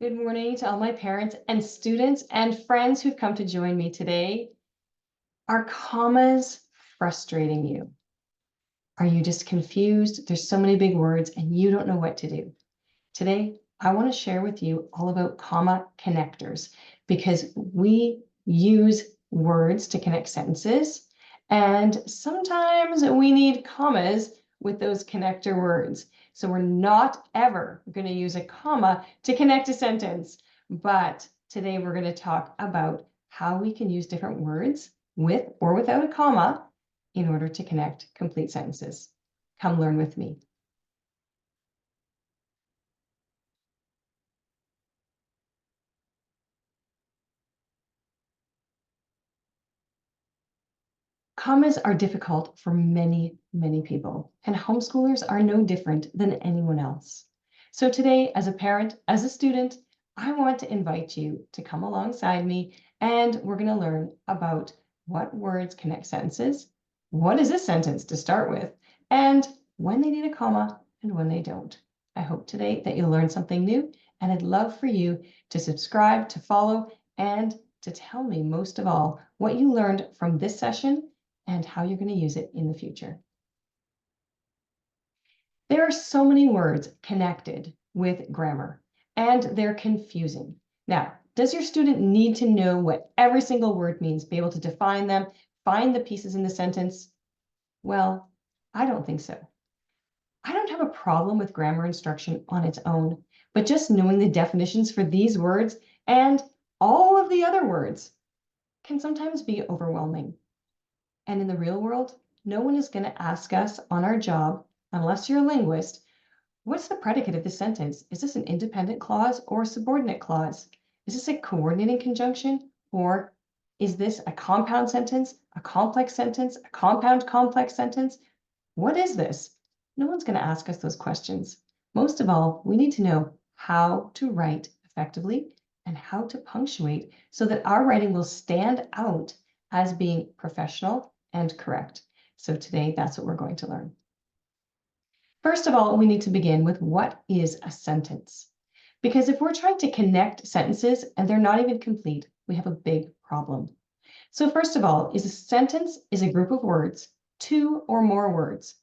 Good morning to all my parents and students and friends who've come to join me today. Are commas frustrating you? Are you just confused? There's so many big words and you don't know what to do. Today, I want to share with you all about comma connectors because we use words to connect sentences, and sometimes we need commas with those connector words. So we're not ever going to use a comma to connect a sentence, but today we're going to talk about how we can use different words with or without a comma in order to connect complete sentences. Come learn with me. Commas are difficult for many, many people, and homeschoolers are no different than anyone else. So today, as a parent, as a student, I want to invite you to come alongside me, and we're going to learn about what words connect sentences, what is a sentence to start with, and when they need a comma and when they don't. I hope today that you'll learn something new, and I'd love for you to subscribe, to follow, and to tell me most of all what you learned from this session and how you're going to use it in the future. There are so many words connected with grammar, and they're confusing. Now, does your student need to know what every single word means, be able to define them, find the pieces in the sentence? Well, I don't think so. I don't have a problem with grammar instruction on its own, but just knowing the definitions for these words and all of the other words can sometimes be overwhelming. And in the real world, no one is going to ask us on our job, unless you're a linguist, what's the predicate of this sentence? Is this an independent clause or a subordinate clause? Is this a coordinating conjunction? Or is this a compound sentence, a complex sentence, a compound complex sentence? What is this? No one's going to ask us those questions. Most of all, we need to know how to write effectively and how to punctuate so that our writing will stand out as being professional and correct. So today, that's what we're going to learn. First of all, we need to begin with what is a sentence? Because if we're trying to connect sentences and they're not even complete, we have a big problem. So first of all, a sentence is a group of words, two or more words,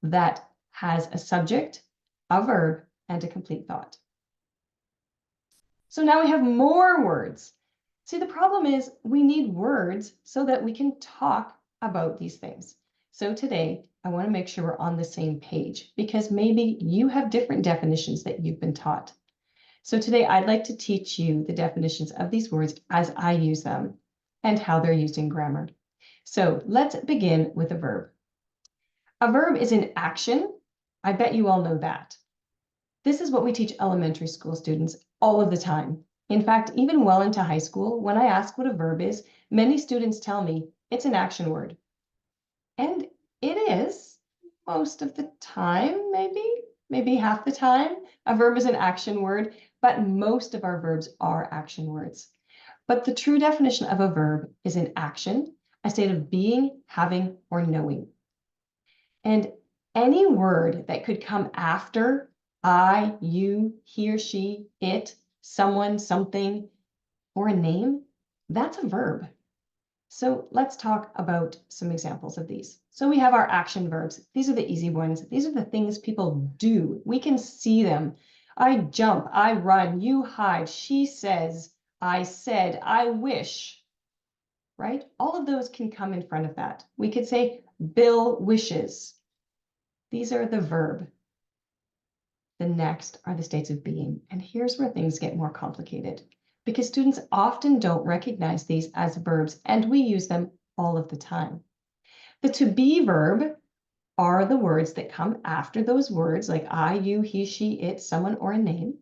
that has a subject, a verb, and a complete thought. So now we have more words. See, the problem is we need words so that we can talk about these things. So today, I want to make sure we're on the same page because maybe you have different definitions that you've been taught. So today, I'd like to teach you the definitions of these words as I use them and how they're used in grammar. So let's begin with a verb. A verb is an action. I bet you all know that. This is what we teach elementary school students all of the time. In fact, even well into high school, when I ask what a verb is, many students tell me it's an action word. And it is most of the time, maybe half the time. A verb is an action word, but most of our verbs are action words. But the true definition of a verb is an action, a state of being, having, or knowing. And any word that could come after I, you, he or she, it, someone, something, or a name, that's a verb. So let's talk about some examples of these. So we have our action verbs. These are the easy ones. These are the things people do. We can see them. I jump, I run, you hide, she says, I said, I wish, right? All of those can come in front of that. We could say Bill wishes. These are the verb. The next are the states of being. And here's where things get more complicated because students often don't recognize these as verbs and we use them all of the time. The to be verb are the words that come after those words like I, you, he, she, it, someone, or a name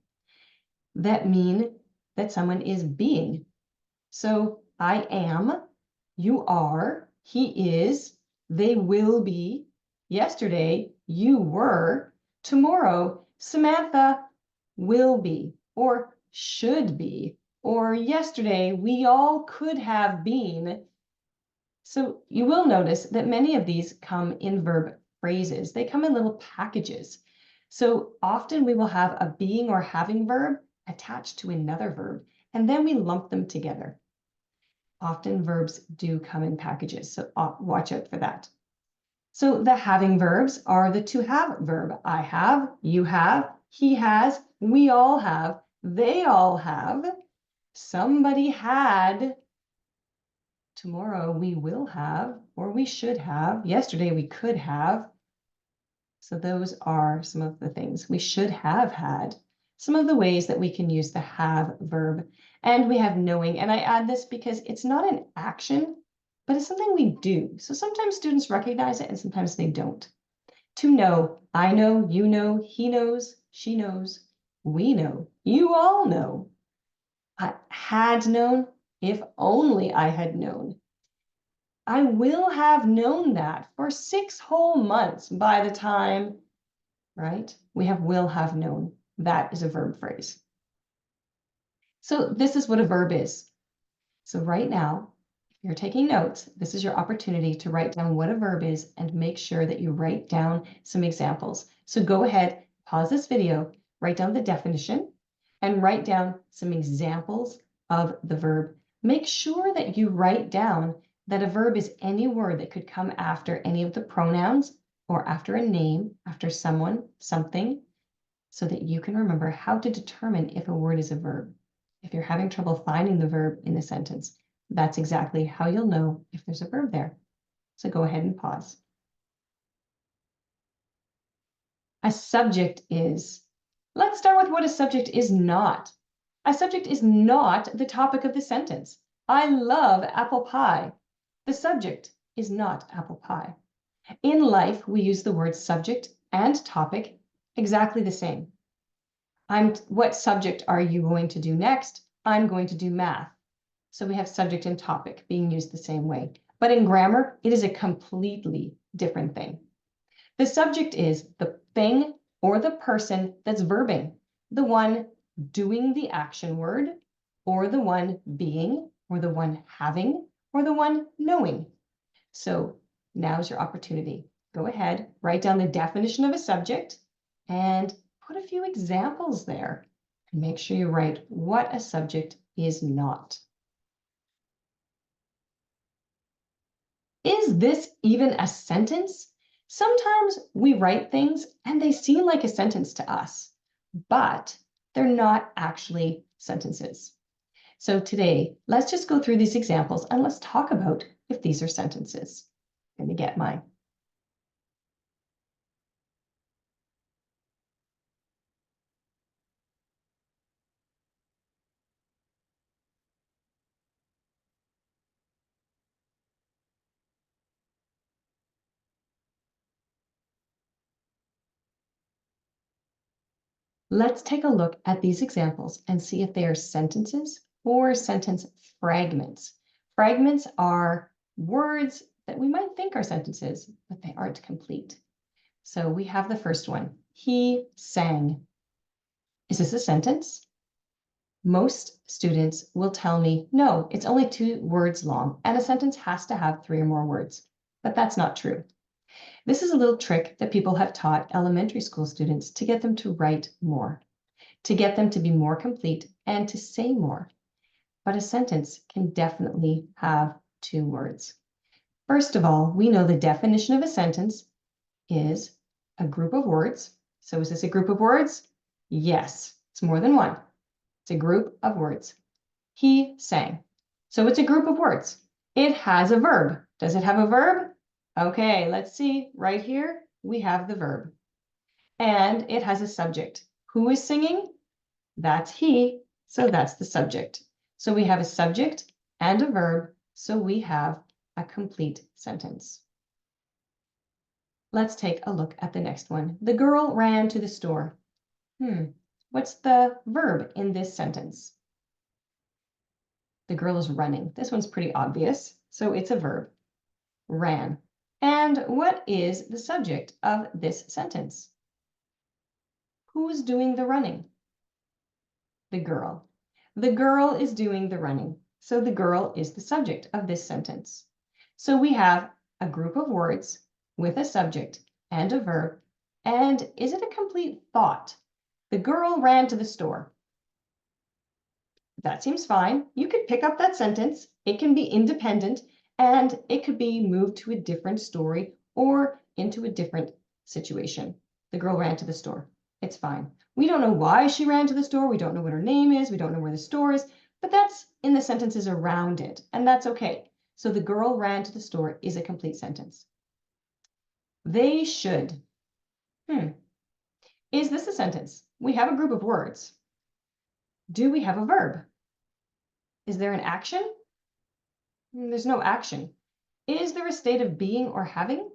that mean that someone is being. So I am, you are, he is, they will be, yesterday, you were, tomorrow, Samantha will be, or should be, or yesterday, we all could have been. So you will notice that many of these come in verb phrases. They come in little packages. So often we will have a being or having verb attached to another verb, and then we lump them together. Often verbs do come in packages, so watch out for that. So the having verbs are the to have verb. I have, you have, he has, we all have, they all have, somebody had, tomorrow we will have, or we should have, yesterday we could have. So those are some of the things we should have had, some of the ways that we can use the have verb. And we have knowing, and I add this because it's not an action, but it's something we do. So sometimes students recognize it and sometimes they don't. To know, I know, you know, he knows, she knows, we know, you all know. I had known, if only I had known. I will have known that for 6 whole months by the time, right? We have will have known. That is a verb phrase. So this is what a verb is. So right now, if you're taking notes, this is your opportunity to write down what a verb is and make sure that you write down some examples. So go ahead, pause this video, write down the definition, and write down some examples of the verb. Make sure that you write down that a verb is any word that could come after any of the pronouns or after a name, after someone, something, so that you can remember how to determine if a word is a verb. If you're having trouble finding the verb in the sentence, that's exactly how you'll know if there's a verb there. So go ahead and pause. A subject is. Let's start with what a subject is not. A subject is not the topic of the sentence. I love apple pie. The subject is not apple pie. In life, we use the words subject and topic exactly the same. What subject are you going to do next? I'm going to do math. So we have subject and topic being used the same way. But in grammar, it is a completely different thing. The subject is the thing or the person that's verbing, the one doing the action word, or the one being, or the one having, or the one knowing. So now's your opportunity. Go ahead, write down the definition of a subject and put a few examples there. And make sure you write what a subject is not. Is this even a sentence? Sometimes we write things and they seem like a sentence to us, but they're not actually sentences. So today, let's just go through these examples and let's talk about if these are sentences. I'm going to get mine. Let's take a look at these examples and see if they are sentences or sentence fragments. Fragments are words that we might think are sentences, but they aren't complete. So we have the first one. He sang. Is this a sentence? Most students will tell me, no, it's only 2 words long, and a sentence has to have 3 or more words. But that's not true. This is a little trick that people have taught elementary school students to get them to write more, to get them to be more complete and to say more. But a sentence can definitely have 2 words. First of all, we know the definition of a sentence is a group of words. So is this a group of words? Yes, it's more than one. It's a group of words. He sang. So it's a group of words. It has a verb. Does it have a verb? Okay, let's see. Right here, we have the verb. And it has a subject. Who is singing? That's he. So that's the subject. So we have a subject and a verb. So we have a complete sentence. Let's take a look at the next one. The girl ran to the store. What's the verb in this sentence? The girl is running. This one's pretty obvious, so it's a verb. Ran. And what is the subject of this sentence? Who's doing the running? The girl. The girl is doing the running. So the girl is the subject of this sentence. So we have a group of words with a subject and a verb. And is it a complete thought? The girl ran to the store. That seems fine. You could pick up that sentence. It can be independent and it could be moved to a different story or into a different situation. The girl ran to the store. It's fine. We don't know why she ran to the store. We don't know what her name is. We don't know where the store is, but that's in the sentences around it, and that's okay. So the girl ran to the store is a complete sentence. They should. Is this a sentence? We have a group of words. Do we have a verb? Is there an action? There's no action. Is there a state of being or having?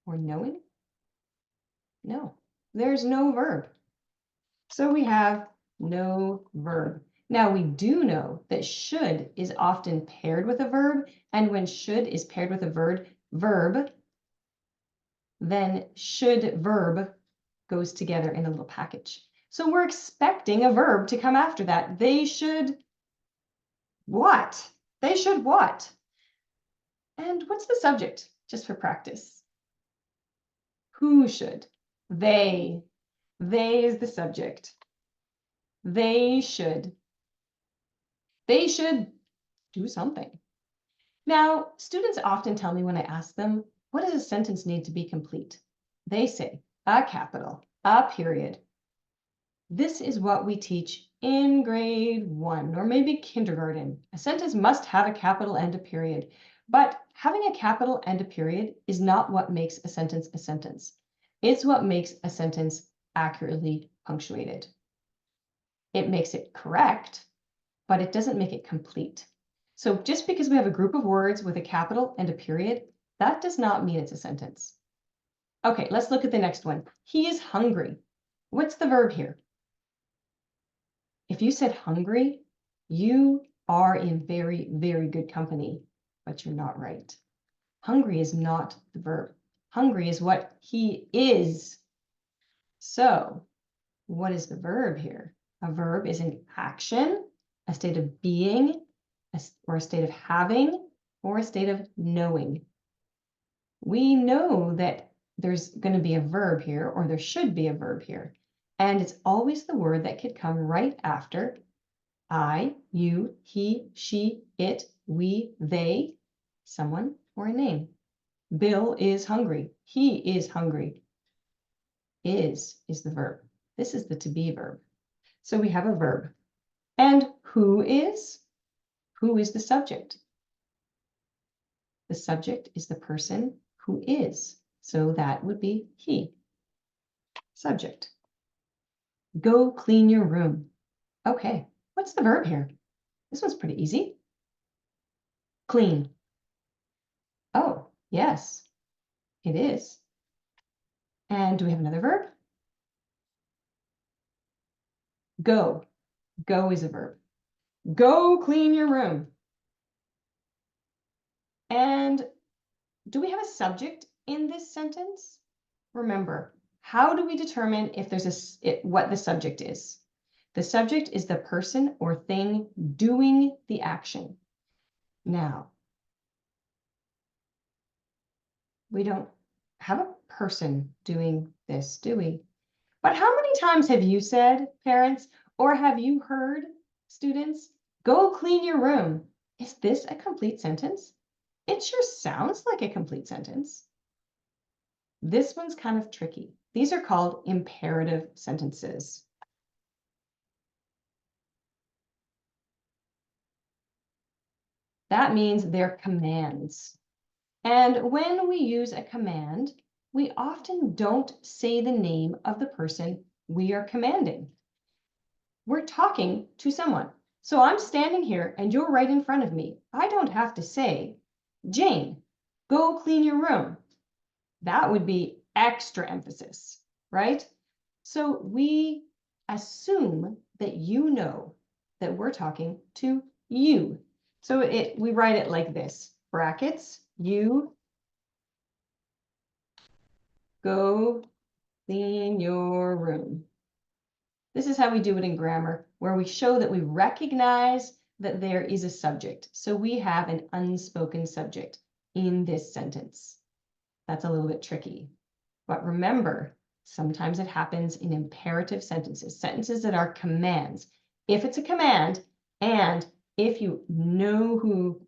Or knowing? No, there's no verb. So we have no verb. Now we do know that should is often paired with a verb, and when should is paired with a verb, then should verb goes together in a little package. So we're expecting a verb to come after that. They should what? They should what? And what's the subject, just for practice? Who should? They. They is the subject. They should. They should do something. Now, students often tell me when I ask them, what does a sentence need to be complete? They say, a capital, a period. This is what we teach in grade 1 or maybe kindergarten. A sentence must have a capital and a period, but having a capital and a period is not what makes a sentence a sentence. It's what makes a sentence accurately punctuated. It makes it correct, but it doesn't make it complete. So just because we have a group of words with a capital and a period, that does not mean it's a sentence. Okay, let's look at the next one. He is hungry. What's the verb here? If you said hungry, you are in very, very good company, but you're not right. Hungry is not the verb. Hungry is what he is. So what is the verb here? A verb is an action, a state of being, or a state of having, or a state of knowing. We know that there's going to be a verb here, or there should be a verb here. And it's always the word that could come right after I, you, he, she, it, we, they, someone, or a name. Bill is hungry. He is hungry. Is the verb. This is the to be verb. So we have a verb. And who is? Who is the subject? The subject is the person who is. So that would be he. Subject. Go clean your room. Okay, what's the verb here? This one's pretty easy. Clean. Oh, yes, it is. And do we have another verb? Go. Go is a verb. Go clean your room. And do we have a subject in this sentence? Remember, how do we determine if there's what the subject is? The subject is the person or thing doing the action. Now, we don't have a person doing this, do we? But how many times have you said, parents, or have you heard, students, go clean your room? Is this a complete sentence? It sure sounds like a complete sentence. This one's kind of tricky. These are called imperative sentences. That means they're commands. And when we use a command, we often don't say the name of the person we are commanding. We're talking to someone. So I'm standing here and you're right in front of me. I don't have to say, Jane, go clean your room. That would be extra emphasis, right? So we assume that you know that we're talking to you. So we write it like this, brackets, you go clean your room. This is how we do it in grammar, where we show that we recognize that there is a subject. So we have an unspoken subject in this sentence. That's a little bit tricky. But remember, Sometimes it happens in imperative sentences, sentences that are commands. If it's a command, and if you know who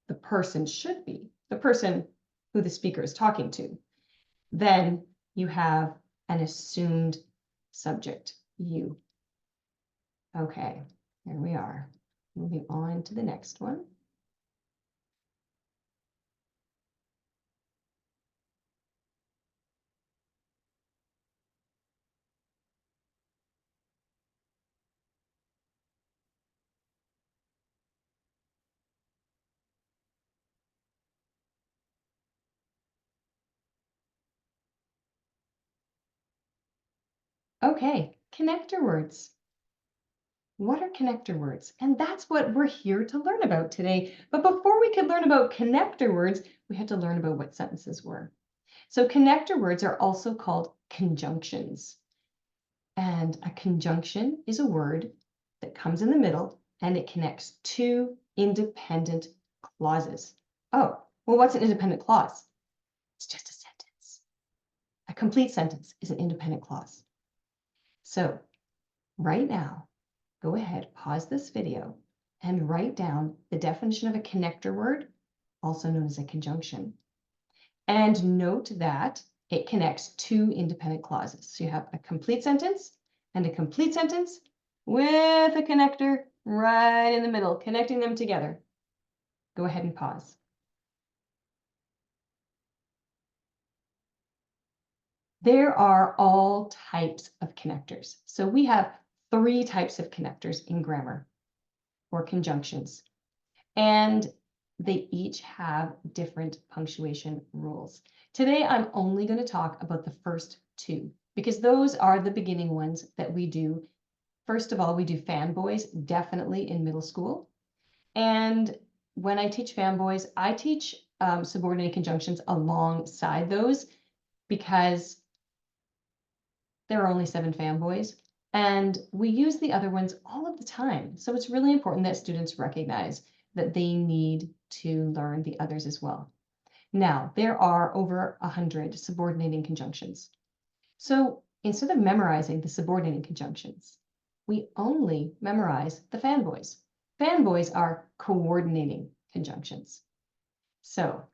the person should be, the person who the speaker is talking to, then you have an assumed subject, you. Okay, here we are. Moving on to the next one. Okay, connector words. What are connector words? And that's what we're here to learn about today. But before we could learn about connector words, we had to learn about what sentences were. So connector words are also called conjunctions. And a conjunction is a word that comes in the middle and it connects two independent clauses. Oh, well, what's an independent clause? It's just a sentence. A complete sentence is an independent clause. So right now, go ahead, pause this video, and write down the definition of a connector word, also known as a conjunction. And note that it connects two independent clauses. So you have a complete sentence and a complete sentence with a connector right in the middle, connecting them together. Go ahead and pause. There are all types of connectors. So we have 3 types of connectors in grammar or conjunctions, and they each have different punctuation rules. Today, I'm only going to talk about the first 2 because those are the beginning ones that we do. First of all, we do fanboys, definitely in middle school. And when I teach fanboys, I teach subordinate conjunctions alongside those because there are only 7 fanboys, and we use the other ones all of the time. So it's really important that students recognize that they need to learn the others as well. Now, there are over 100 subordinating conjunctions. So instead of memorizing the subordinating conjunctions, we only memorize the fanboys. Fanboys are coordinating conjunctions. So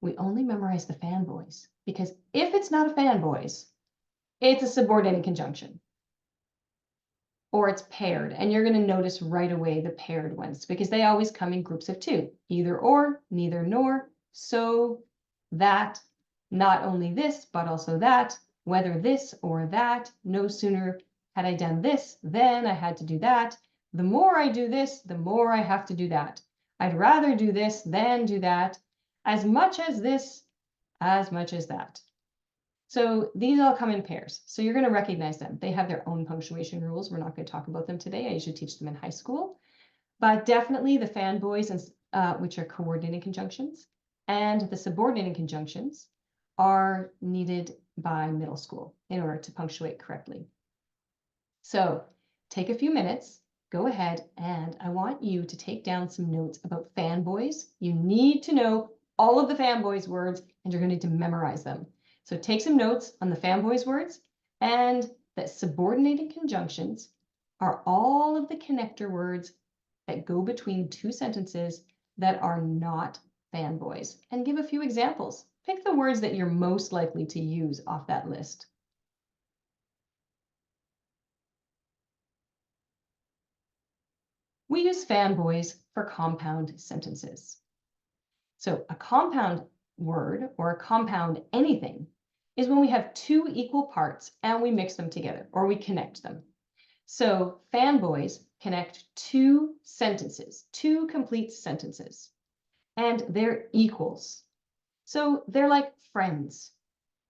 we only memorize the fanboys because if it's not a fanboys, it's a subordinating conjunction. Or it's paired, and you're going to notice right away the paired ones because they always come in groups of 2, either or, neither nor, so, that, not only this, but also that, whether this or that, no sooner had I done this, then I had to do that. The more I do this, the more I have to do that. I'd rather do this than do that. As much as this, as much as that. So these all come in pairs. So you're going to recognize them. They have their own punctuation rules. We're not going to talk about them today. I usually teach them in high school. But definitely the fanboys, and which are coordinating conjunctions, and the subordinating conjunctions are needed by middle school in order to punctuate correctly. So take a few minutes, go ahead, and I want you to take down some notes about fanboys. You need to know all of the fanboys words, and you're going to need to memorize them. So take some notes on the fanboys words, and that subordinating conjunctions are all of the connector words that go between 2 sentences that are not fanboys. And give a few examples. Pick the words that you're most likely to use off that list. We use fanboys for compound sentences. So a compound word or a compound anything is when we have 2 equal parts and we mix them together or we connect them. So fanboys connect 2 sentences, 2 complete sentences, and they're equals. So they're like friends.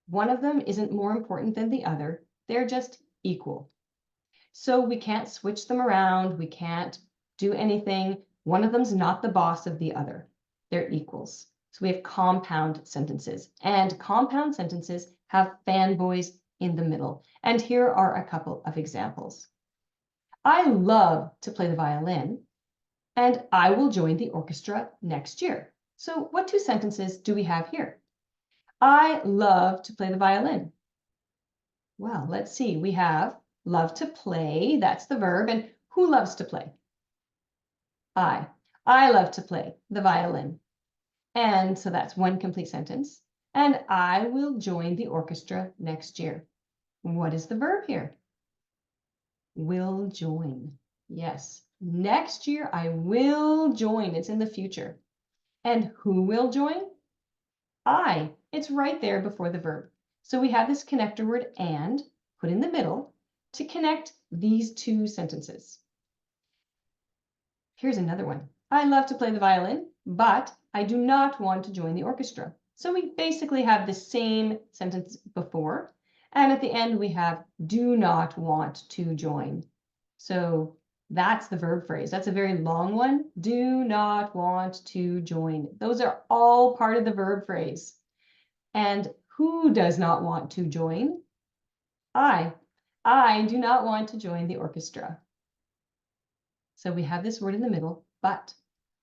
One of them isn't more important than the other. They're just equal. So we can't switch them around. We can't do anything. One of them's not the boss of the other. They're equals. So we have compound sentences, and compound sentences have fanboys in the middle. And here are a couple of examples. I love to play the violin, and I will join the orchestra next year. So what 2 sentences do we have here? I love to play the violin. Well, let's see. We have love to play. That's the verb. And who loves to play? I. I love to play the violin. And so that's one complete sentence. And I will join the orchestra next year. What is the verb here? Will join. Yes. Next year, I will join. It's in the future. And who will join? I. It's right there before the verb. So we have this connector word and put in the middle to connect these two sentences. Here's another one. I love to play the violin, but I do not want to join the orchestra. So we basically have the same sentence before. And at the end, we have do not want to join. So that's the verb phrase. That's a very long one. Do not want to join. Those are all part of the verb phrase. And who does not want to join? I. I do not want to join the orchestra. So we have this word in the middle, but,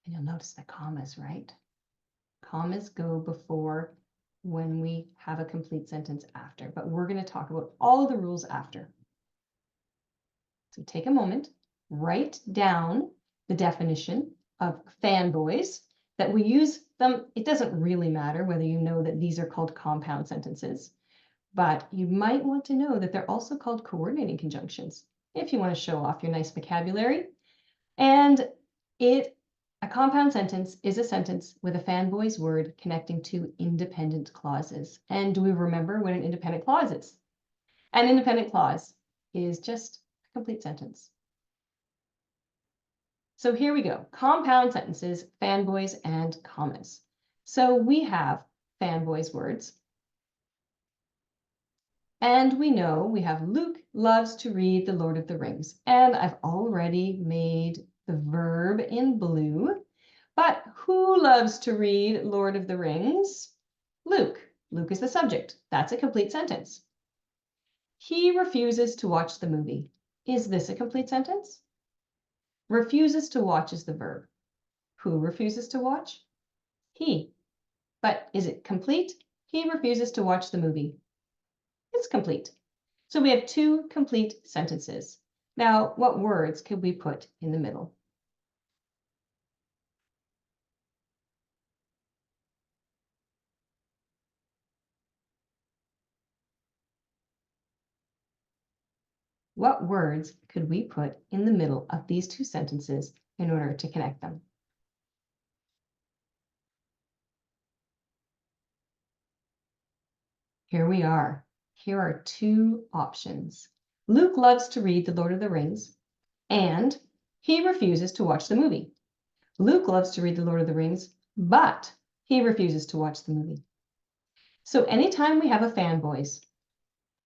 and you'll notice the commas, right? Commas go before when we have a complete sentence after, but we're going to talk about all of the rules after. So take a moment, write down the definition of fanboys that we use them. It doesn't really matter whether you know that these are called compound sentences, but you might want to know that they're also called coordinating conjunctions if you want to show off your nice vocabulary. And a compound sentence is a sentence with a fanboy's word connecting two independent clauses. And do we remember what an independent clause is? An independent clause is just a complete sentence. So here we go. Compound sentences, fanboys, and commas. So we have fanboys words. And we know we have Luke loves to read The Lord of the Rings. And I've already made the verb in blue. But who loves to read Lord of the Rings? Luke. Luke is the subject. That's a complete sentence. He refuses to watch the movie. Is this a complete sentence? Refuses to watch is the verb. Who refuses to watch? He. But is it complete? He refuses to watch the movie. It's complete. So we have two complete sentences. Now, what words could we put in the middle? What words could we put in the middle of these two sentences in order to connect them? Here we are. Here are two options. Luke loves to read The Lord of the Rings, and he refuses to watch the movie. Luke loves to read The Lord of the Rings, but he refuses to watch the movie. So anytime we have a fanboys,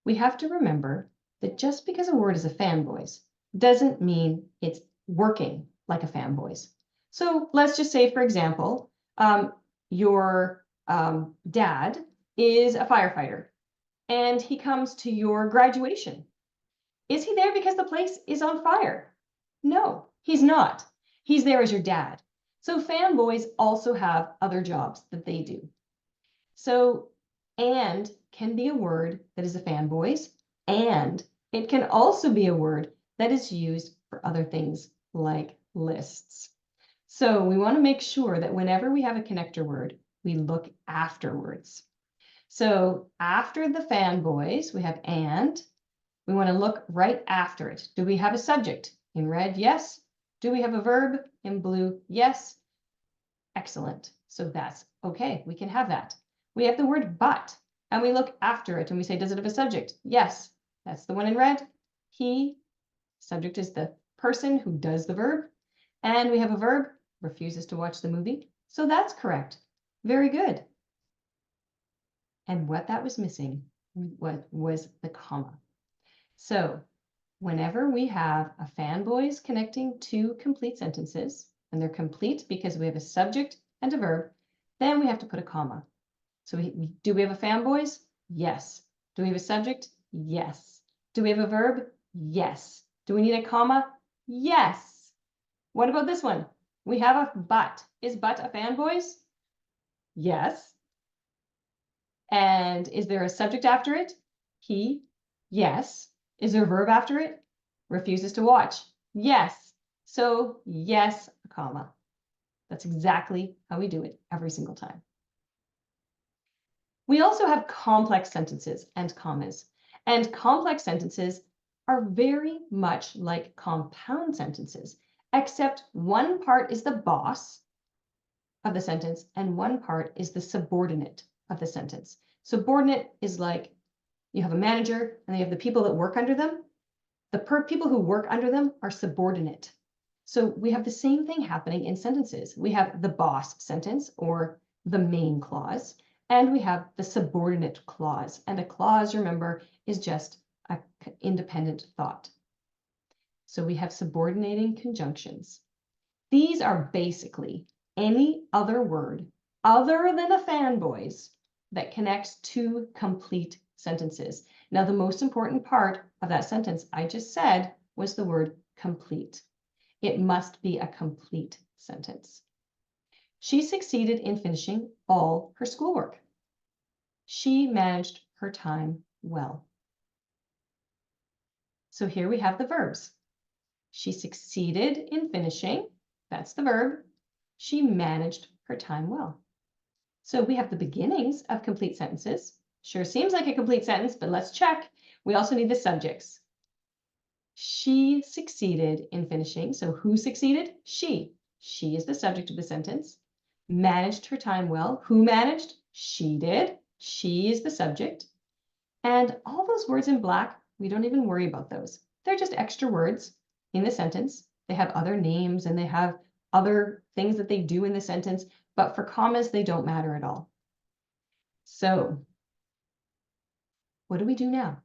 we have to remember that just because a word is a fanboys doesn't mean it's working like a fanboys. So let's just say, for example, your dad is a firefighter and he comes to your graduation. Is he there because the place is on fire? No, he's not. He's there as your dad. So fanboys also have other jobs that they do. So and can be a word that is a fanboys, and it can also be a word that is used for other things like lists. So we want to make sure that whenever we have a connector word, we look afterwards. So after the fanboys, we have and. We want to look right after it. Do we have a subject? In red, yes. Do we have a verb? In blue, yes. Excellent. So that's okay. We can have that. We have the word but, and we look after it and we say, does it have a subject? Yes. That's the one in red. He. Subject is the person who does the verb. And we have a verb, refuses to watch the movie. So that's correct. Very good. And what that was missing was the comma. So whenever we have a fanboys connecting two complete sentences, and they're complete because we have a subject and a verb, then we have to put a comma. So do we have a fanboys? Yes. Do we have a subject? Yes. Do we have a verb? Yes. Do we need a comma? Yes. What about this one? We have a but. Is but a fanboys? Yes. And is there a subject after it? He. Yes. Is there a verb after it? Refuses to watch. Yes. So yes, comma. That's exactly how we do it every single time. We also have complex sentences and commas. And complex sentences are very much like compound sentences, except one part is the boss of the sentence and one part is the subordinate of the sentence. Subordinate is like you have a manager and you have the people that work under them. The people who work under them are subordinate. So we have the same thing happening in sentences. We have the boss sentence or the main clause, and we have the subordinate clause. And a clause, remember, is just an independent thought. So we have subordinating conjunctions. These are basically any other word other than a fanboys that connects two complete sentences. Now, the most important part of that sentence I just said was the word complete. It must be a complete sentence. She succeeded in finishing all her schoolwork. She managed her time well. So here we have the verbs. She succeeded in finishing, that's the verb. She managed her time well. So we have the beginnings of complete sentences. Sure seems like a complete sentence, but let's check. We also need the subjects. She succeeded in finishing. So who succeeded? She. She is the subject of the sentence. Managed her time well. Who managed? She did. She is the subject. And all those words in black, we don't even worry about those. They're just extra words in the sentence. They have other names and they have other things that they do in the sentence, but for commas, they don't matter at all. So what do we do now?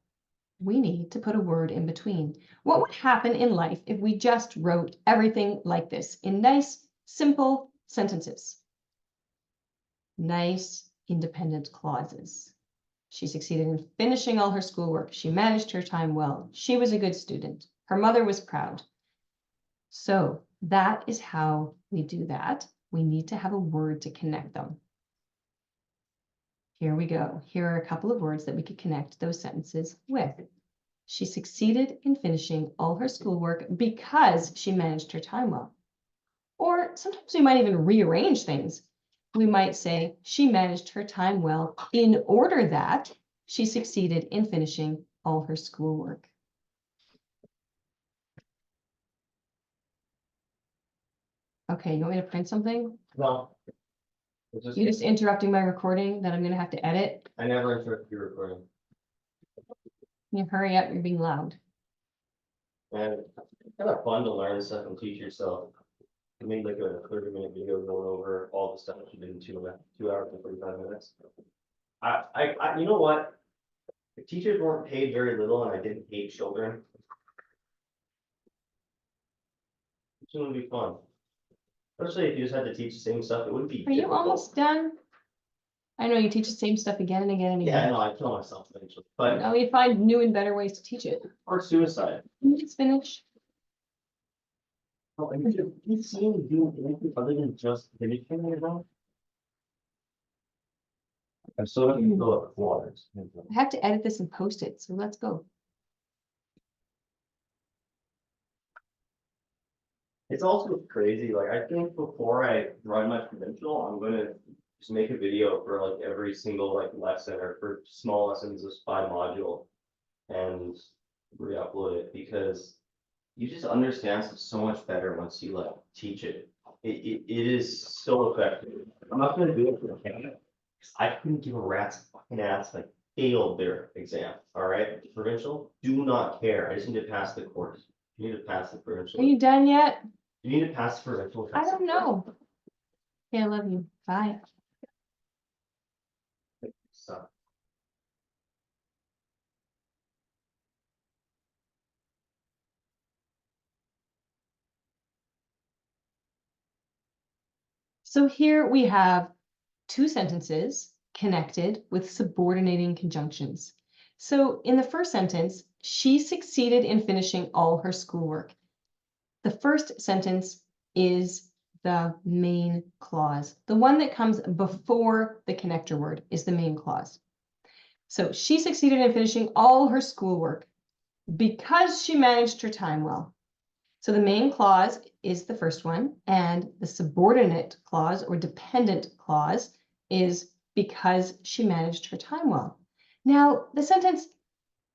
We need to put a word in between. What would happen in life if we just wrote everything like this in nice, simple sentences? Nice, independent clauses. She succeeded in finishing all her schoolwork. She managed her time well. She was a good student. Her mother was proud. So that is how we do that. We need to have a word to connect them. Here we go. Here are a couple of words that we could connect those sentences with. She succeeded in finishing all her schoolwork because she managed her time well. Or sometimes we might even rearrange things. We might say she managed her time well in order that she succeeded in finishing all her schoolwork. Okay, you want me to print something? No. You just interrupting my recording that I'm going to have to edit. I never interrupt your recording. Can you hurry up? You're being loud. And it's kind of fun to learn stuff and teach yourself. I made like a 30-minute video going over all the stuff you did in 2 hours and 45 minutes. You know what? If teachers weren't paid very little and I didn't hate children, it wouldn't be fun. Especially if you just had to teach the same stuff, it wouldn't be Are you difficult. almost done? I know you teach the same stuff again and again and Yeah, I again. know, I kill myself eventually, but, Now you find new and better ways to teach it. or suicide. Let's finish. Oh, and you see me do anything other than just finishing it though? I'm still have to fill up with water. I have to edit this and post it, so let's go. It's also crazy, like, I think before I run my provincial, I'm gonna just make a video for like every single like lesson or for small lessons, this 5 module. And re-upload it because you just understand stuff so much better once you like teach it. It is so effective. I'm not gonna do it for Canada. I couldn't give a rat's fucking ass, like failed their exam, all right? Provincial, do not care. I just need to pass the course. You need to pass the provincial. Are you done yet? You need to pass the provincial. I don't know. Okay, I love you. Bye. So. So here we have two sentences connected with subordinating conjunctions. So in the first sentence, she succeeded in finishing all her schoolwork. The first sentence is the main clause. The one that comes before the connector word is the main clause. So she succeeded in finishing all her schoolwork because she managed her time well. So the main clause is the first one, and the subordinate clause or dependent clause is because she managed her time well. Now, the sentence,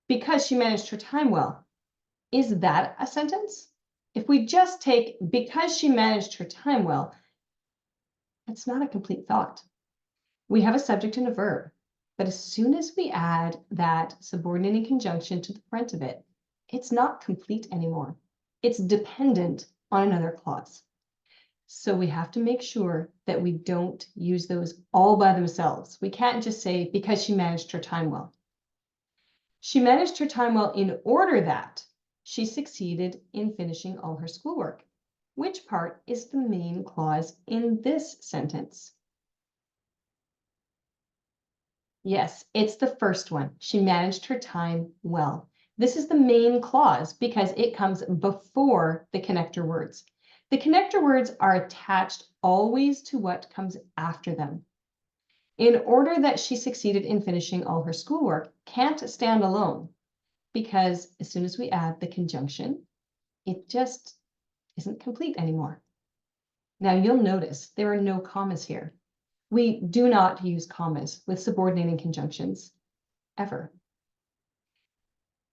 because she managed her time well, is that a sentence? If we just take because she managed her time well, it's not a complete thought. We have a subject and a verb, but as soon as we add that subordinating conjunction to the front of it, it's not complete anymore. It's dependent on another clause. So we have to make sure that we don't use those all by themselves. We can't just say because she managed her time well. She managed her time well in order that she succeeded in finishing all her schoolwork. Which part is the main clause in this sentence? Yes, it's the first one. She managed her time well. This is the main clause because it comes before the connector words. The connector words are attached always to what comes after them. In order that she succeeded in finishing all her schoolwork can't stand alone because as soon as we add the conjunction, it just isn't complete anymore. Now you'll notice there are no commas here. We do not use commas with subordinating conjunctions ever.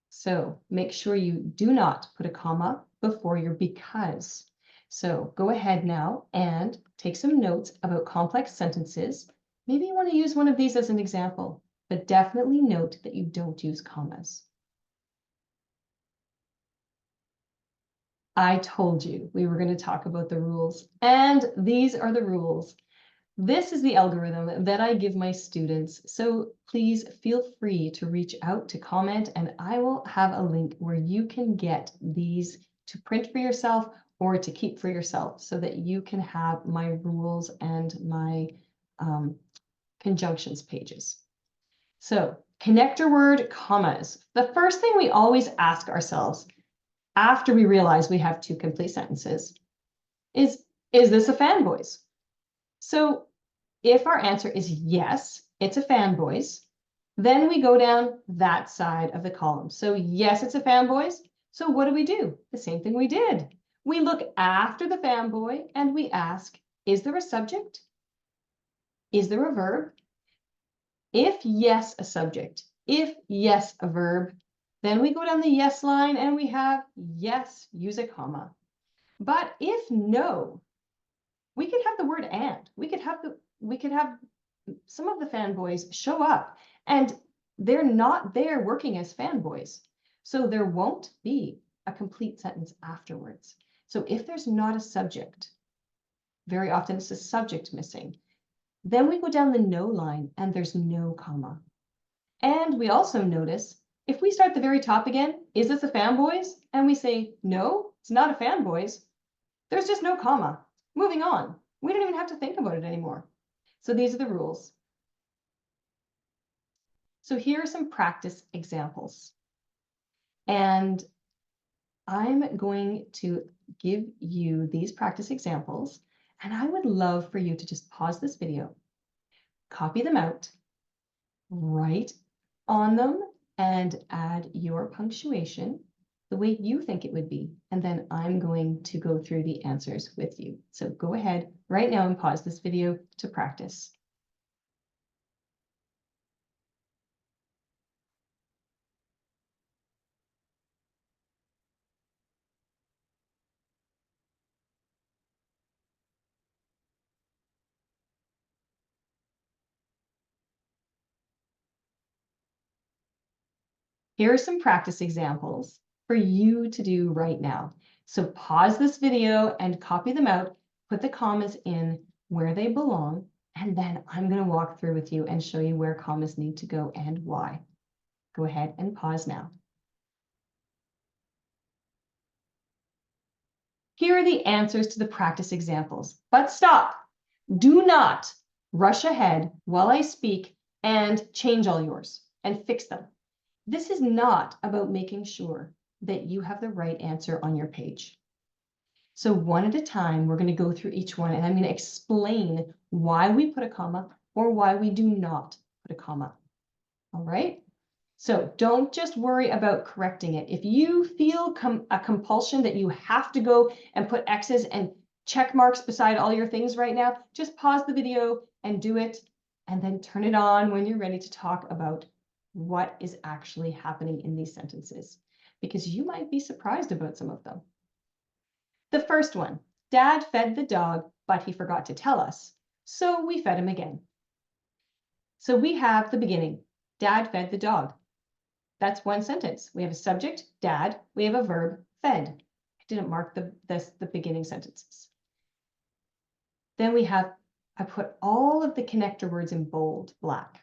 So make sure you do not put a comma before your because. So go ahead now and take some notes about complex sentences. Maybe you want to use one of these as an example, but definitely note that you don't use commas. I told you we were going to talk about the rules, and these are the rules. This is the algorithm that I give my students, so please feel free to reach out to comment, and I will have a link where you can get these to print for yourself or to keep for yourself so that you can have my rules and my conjunctions pages. So connector word commas. The first thing we always ask ourselves after we realize we have two complete sentences is this a fanboys? So if our answer is yes, it's a fanboys, then we go down that side of the column. So yes, it's a fanboys. So what do? The same thing we did. We look after the fanboy and we ask, is there a subject? Is there a verb? If yes, a subject. If yes, a verb. Then we go down the yes line and we have yes, use a comma. But if no, we could have the word and. We could have some of the fanboys show up and they're not there working as fanboys. So there won't be a complete sentence afterwards. So if there's not a subject, very often it's a subject missing, then we go down the no line and there's no comma. And we also notice if we start at the very top again, is this a fanboys? And we say, no, it's not a fanboys. There's just no comma. Moving on. We don't even have to think about it anymore. So these are the rules. So here are some practice examples. And I'm going to give you these practice examples, and I would love for you to just pause this video, copy them out, write on them, and add your punctuation the way you think it would be. And then I'm going to go through the answers with you. So go ahead right now and pause this video to practice. Here are some practice examples for you to do right now. So pause this video and copy them out, put the commas in where they belong, and then I'm going to walk through with you and show you where commas need to go and why. Go ahead and pause now. Here are the answers to the practice examples, but stop. Do not rush ahead while I speak and change all yours and fix them. This is not about making sure that you have the right answer on your page. So one at a time, we're going to go through each one and I'm going to explain why we put a comma or why we do not put a comma. All right. So don't just worry about correcting it. If you feel a compulsion that you have to go and put X's and check marks beside all your things right now, just pause the video and do it, and then turn it on when you're ready to talk about what is actually happening in these sentences, because you might be surprised about some of them. The first one, Dad fed the dog, but he forgot to tell us, so we fed him again. So we have the beginning, Dad fed the dog. That's one sentence. We have a subject, dad. We have a verb, fed. I didn't mark the beginning sentences. Then we have, I put all of the connector words in bold, black.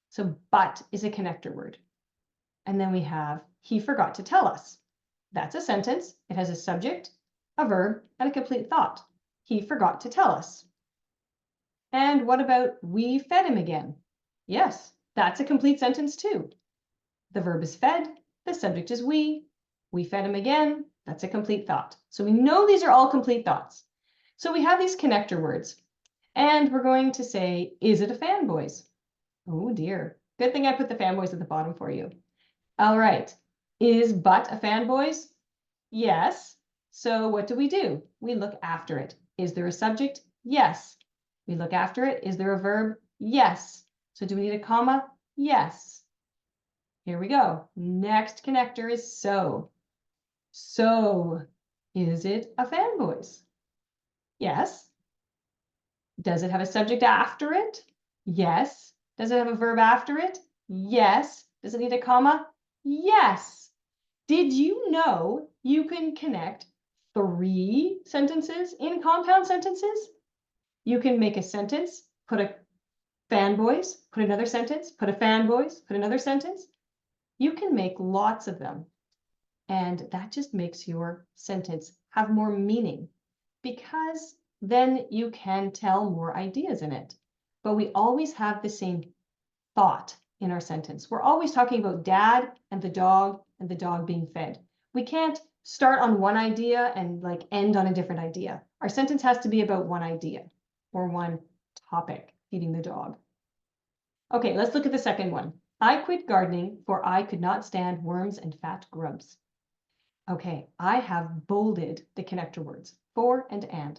So but is a connector word. And then we have, he forgot to tell us. That's a sentence. It has a subject, a verb, and a complete thought. He forgot to tell us. And what about we fed him again? Yes, that's a complete sentence too. The verb is fed, the subject is we fed him again, that's a complete thought. So we know these are all complete thoughts. So we have these connector words, and we're going to say, is it a fan, boys? Oh dear, good thing I put the fan boys at the bottom for you. All right, is but a fan, boys? Yes. So what do? We look after it. Is there a subject? Yes. We look after it. Is there a verb? Yes. So do we need a comma? Yes. Here we go. Next connector is so. So, is it a fan, boys? Yes. Does it have a subject after it? Yes. Does it have a verb after it? Yes. Does it need a comma? Yes. Did you know you can connect 3 sentences in compound sentences? You can make a sentence, put a fan, boys, put another sentence, put a fan, boys, put another sentence. You can make lots of them, and that just makes your sentence have more meaning, because then you can tell more ideas in it. But we always have the same thought in our sentence. We're always talking about dad and the dog being fed. We can't start on one idea and like end on a different idea. Our sentence has to be about one idea or one topic, feeding the dog. Okay, let's look at the second one. I quit gardening, for I could not stand worms and fat grubs. Okay, I have bolded the connector words, for and.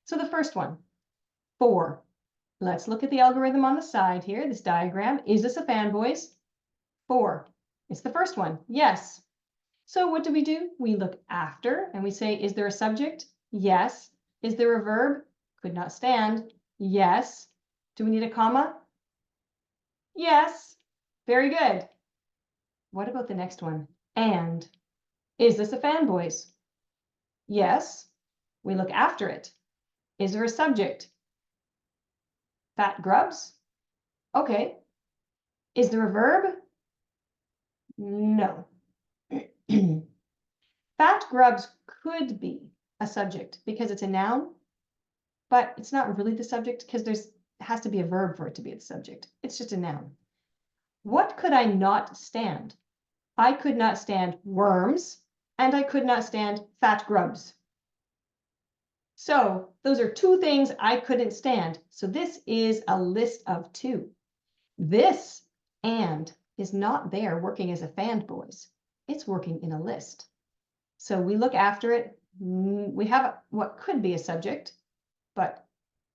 So the first one, for. Let's look at the algorithm on the side here, this diagram. Is this a fan, boys? For. It's the first one, yes. So what do? We look after and we say, is there a subject? Yes. Is there a verb? Could not stand. Yes. Do we need a comma? Yes. Very good. What about the next one? And. Is this a fan, boys? Yes. We look after it. Is there a subject? Fat grubs? Okay. Is there a verb? No. Fat grubs could be a subject because it's a noun, but it's not really the subject because it has to be a verb for it to be the subject. It's just a noun. What could I not stand? I could not stand worms, and I could not stand fat grubs. So those are 2 things I couldn't stand. So this is a list of 2. This and is not there working as a fan, boys. It's working in a list. So we look after it. We have what could be a subject, but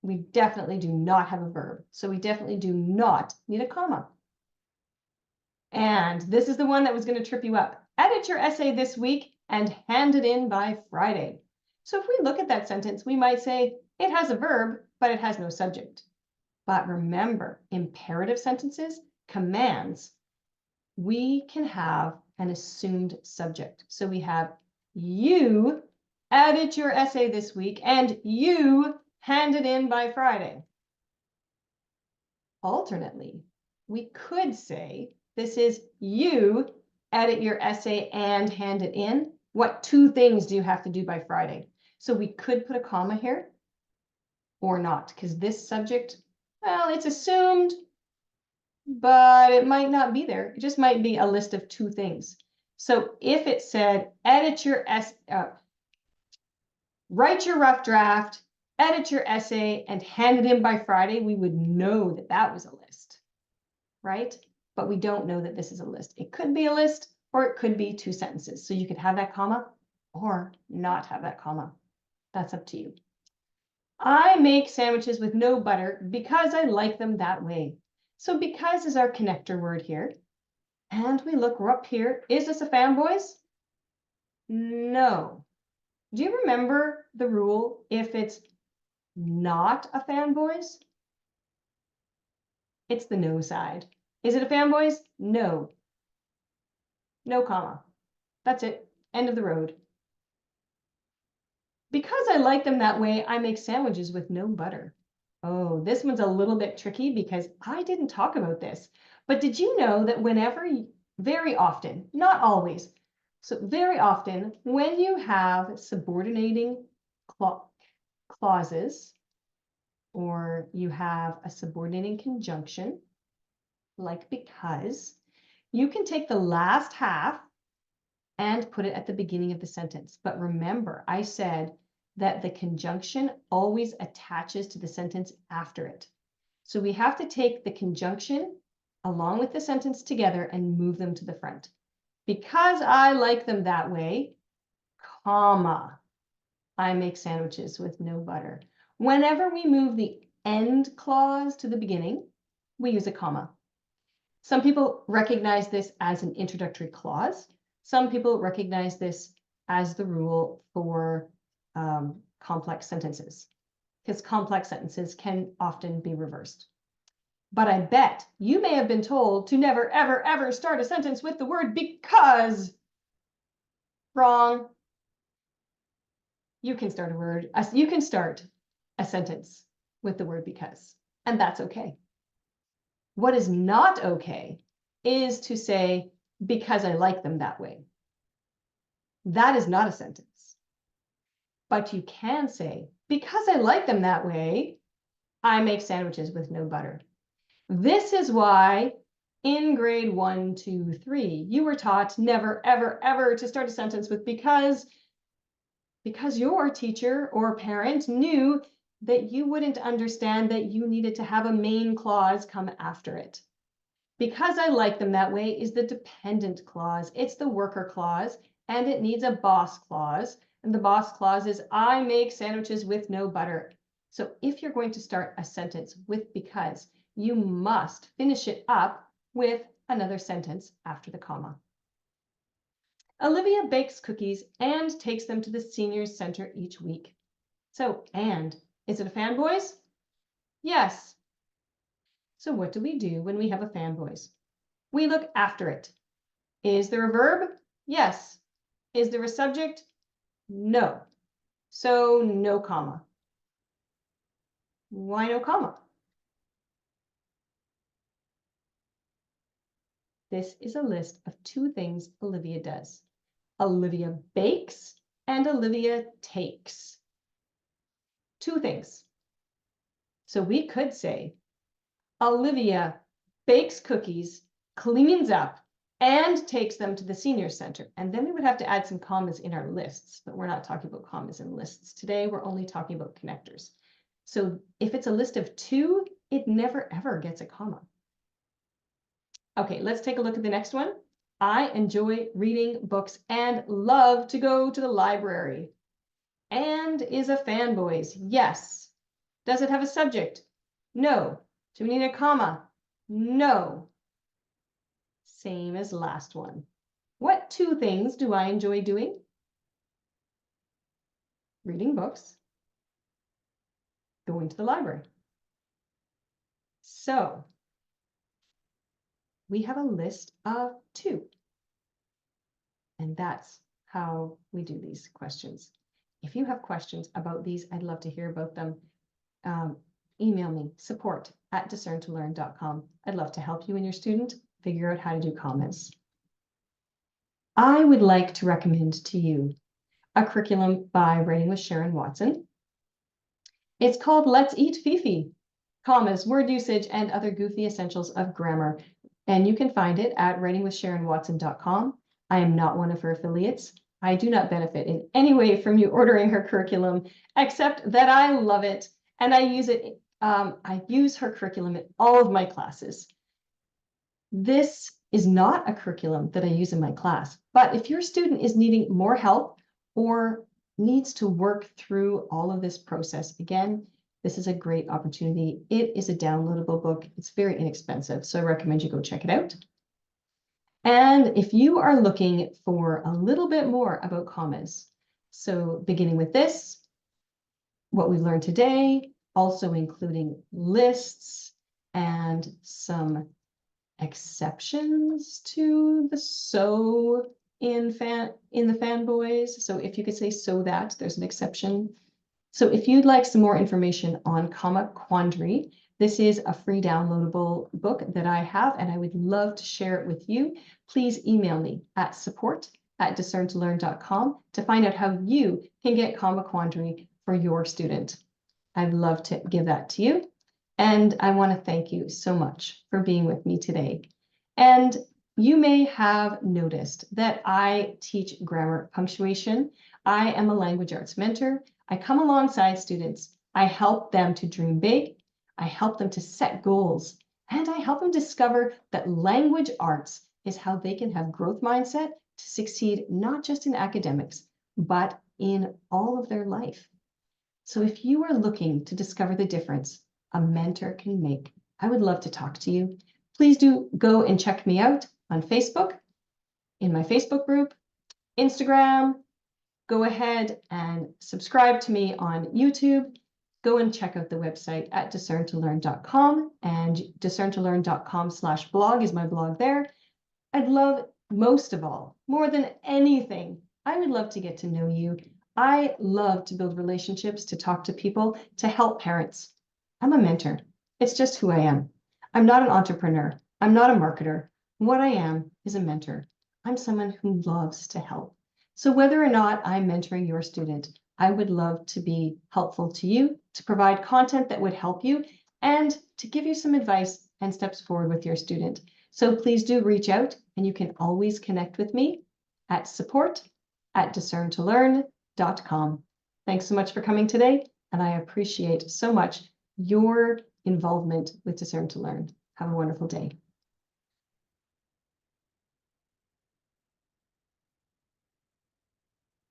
we definitely do not have a verb. So we definitely do not need a comma. And this is the one that was going to trip you up. Edit your essay this week and hand it in by Friday. So if we look at that sentence, we might say it has a verb, but it has no subject. But remember, imperative sentences, commands, we can have an assumed subject. So we have you edit your essay this week and you hand it in by Friday. Alternately, we could say this is you edit your essay and hand it in. What 2 things do you have to do by Friday? So we could put a comma here or not, because this subject, well, it's assumed, but it might not be there. It just might be a list of 2 things. So if it said, write your rough draft, edit your essay, and hand it in by Friday, we would know that that was a list, right? but we don't know that this is a list. It could be a list, or it could be 2 sentences. So you could have that comma or not have that comma. That's up to you. I make sandwiches with no butter because I like them that way. So because is our connector word here. And we look up here. Is this a fan, boys? No. Do you remember the rule if it's not a fan, boys? It's the no side. Is it a fan, boys? No. No comma. That's it. End of the road. Because I like them that way, I make sandwiches with no butter. Oh, this one's a little bit tricky because I didn't talk about this. But did you know that whenever, very often, not always, so very often, when you have subordinating clauses, or you have a subordinating conjunction, like because, you can take the last half and put it at the beginning of the sentence. But remember, I said that the conjunction always attaches to the sentence after it. So we have to take the conjunction along with the sentence together and move them to the front. Because I like them that way, comma, I make sandwiches with no butter. Whenever we move the end clause to the beginning, we use a comma. Some people recognize this as an introductory clause. Some people recognize this as the rule for complex sentences, because complex sentences can often be reversed. But I bet you may have been told to never, ever, ever start a sentence with the word because. Wrong. You can start a sentence with the word because, and that's okay. What is not okay is to say, because I like them that way. That is not a sentence. But you can say, because I like them that way, I make sandwiches with no butter. This is why in grade 1, 2, 3, you were taught never, ever, ever to start a sentence with because your teacher or parent knew that you wouldn't understand that you needed to have a main clause come after it. Because I like them that way is the dependent clause. It's the worker clause, and it needs a boss clause. And the boss clause is, I make sandwiches with no butter. So if you're going to start a sentence with because, you must finish it up with another sentence after the comma. Olivia bakes cookies and takes them to the seniors center each week. So, and, is it a fan, boys? Yes. So what do we do when we have a fan, boys? We look after it. Is there a verb? Yes. Is there a subject? No. So no comma. Why no comma? This is a list of 2 things Olivia does. Olivia bakes and Olivia takes. 2 things. So we could say, Olivia bakes cookies, cleans up, and takes them to the senior center. And then we would have to add some commas in our lists, but we're not talking about commas in lists. Today, we're only talking about connectors. So if it's a list of 2, it never ever gets a comma. Okay, let's take a look at the next one. I enjoy reading books and love to go to the library. And is a fan, boys? Yes. Does it have a subject? No. Do we need a comma? No. Same as last one. What 2 things do I enjoy doing? Reading books, going to the library. So we have a list of 2. And that's how we do these questions. If you have questions about these, I'd love to hear about them. Email me, support@discerntolearn.com. I'd love to help you and your student figure out how to do comments. I would like to recommend to you a curriculum by Writing with Sharon Watson. It's called Let's Eat Fifi, commas, word usage, and other goofy essentials of grammar. And you can find it at writingwithsharonwatson.com. I am not one of her affiliates. I do not benefit in any way from you ordering her curriculum, except that I love it and I use it. I use her curriculum in all of my classes. This is not a curriculum that I use in my class, but if your student is needing more help or needs to work through all of this process, again, this is a great opportunity. It is a downloadable book. It's very inexpensive, so I recommend you go check it out. And if you are looking for a little bit more about commas, so beginning with this, what we've learned today, also including lists and some exceptions to the so in the fanboys. So if you could say so that, there's an exception. So if you'd like some more information on Comma Quandary, this is a free downloadable book that I have, and I would love to share it with you. Please email me at support@discerntolearn.com to find out how you can get Comma Quandary for your student. I'd love to give that to you. And I want to thank you so much for being with me today. And you may have noticed that I teach grammar punctuation. I am a language arts mentor. I come alongside students. I help them to dream big. I help them to set goals. And I help them discover that language arts is how they can have growth mindset to succeed not just in academics, but in all of their life. So if you are looking to discover the difference a mentor can make, I would love to talk to you. Please do go and check me out on Facebook, in my Facebook group, Instagram. Go ahead and subscribe to me on YouTube. Go and check out the website at discerntolearn.com, and discerntolearn.com/blog is my blog there. I'd love, most of all, more than anything, I would love to get to know you. I love to build relationships, to talk to people, to help parents. I'm a mentor. It's just who I am. I'm not an entrepreneur. I'm not a marketer. What I am is a mentor. I'm someone who loves to help. So whether or not I'm mentoring your student, I would love to be helpful to you, to provide content that would help you, and to give you some advice and steps forward with your student. So please do reach out, and you can always connect with me at support@discerntolearn.com. Thanks so much for coming today, and I appreciate so much your involvement with Discern to Learn. Have a wonderful day.